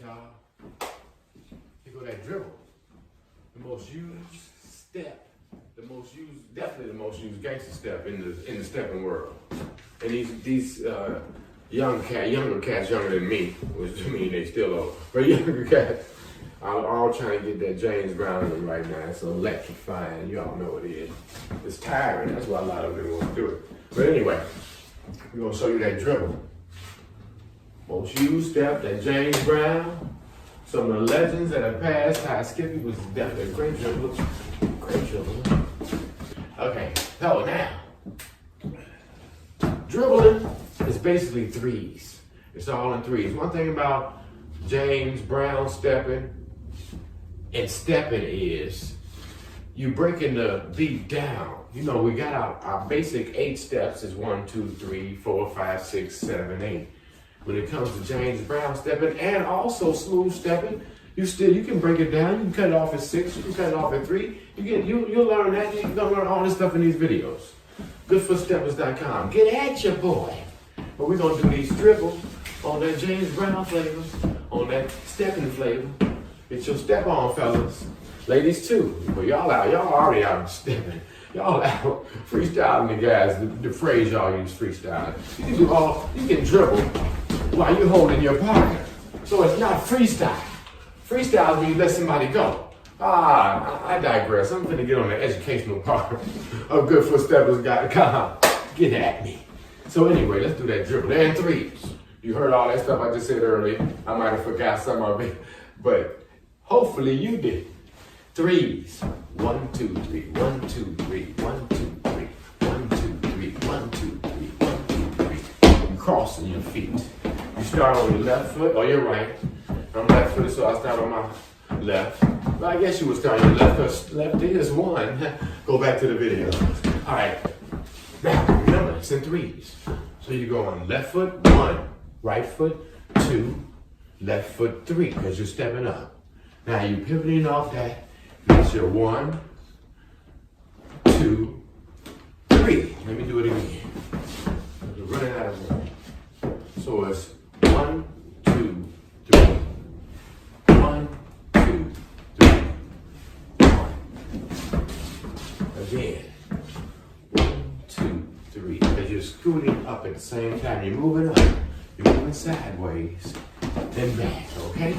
y'all. Here go that dribble. The most used step, definitely the most used gangster step in the stepping world. And these younger cats younger than me, which I mean they still old, but younger cats, are all trying to get that James Brown in them right now. It's electrifying. You all know what it is. It's tiring. That's why a lot of them want to do it. But anyway, we're gonna show you that dribble. Most used step, that James Brown. Some of the legends that have passed. Ty Skippy was definitely a great dribbler. Great dribbler. Okay, so now, dribbling is basically threes. It's all in threes. One thing about James Brown stepping and stepping is you breaking the beat down. You know, we got our basic 8 steps is 1, 2, 3, 4, 5, 6, 7, 8. When it comes to James Brown stepping and also smooth stepping, you can break it down. You can cut it off at 6. You can cut it off at 3. You'll learn that. You're gonna learn all this stuff in these videos. Goodfootsteppers.com. Get at your boy. But we're gonna do these dribbles on that James Brown flavor, on that stepping flavor. Get your step on, fellas. Ladies too. But y'all already out stepping. Y'all out freestyling the guys. The phrase y'all use, freestyling. You can dribble while you're holding your partner. So it's not freestyle. Freestyle is when you let somebody go. I digress. I'm gonna get on the educational part of goodfootsteppers.com. Get at me. So anyway, let's do that dribble. And threes. You heard all that stuff I just said earlier. I might have forgot some of it, but hopefully you did. Threes. 1, 2, 3. 1, 2, 3. 1, 2, 3. 1, 2, 3. 1, 2, 3. 1, 2, 3. You're crossing your feet. You start on your left foot or your right. I'm left footed, so I start on my left. Well, I guess you would start on your left because left is 1. Go back to the video. All right. Now, remember, it's in threes. So you go on left foot, 1. Right foot, 2. Left foot, 3, because you're stepping up. Now you're pivoting off that. That's your 1, 2, 3. Let me do it again. We're running out of room. So it's 1, 2, 3. 1, 2, 3. 1. Again. 1, 2, 3. As you're scooting up at the same time, you're moving up. You're moving sideways, then back, okay?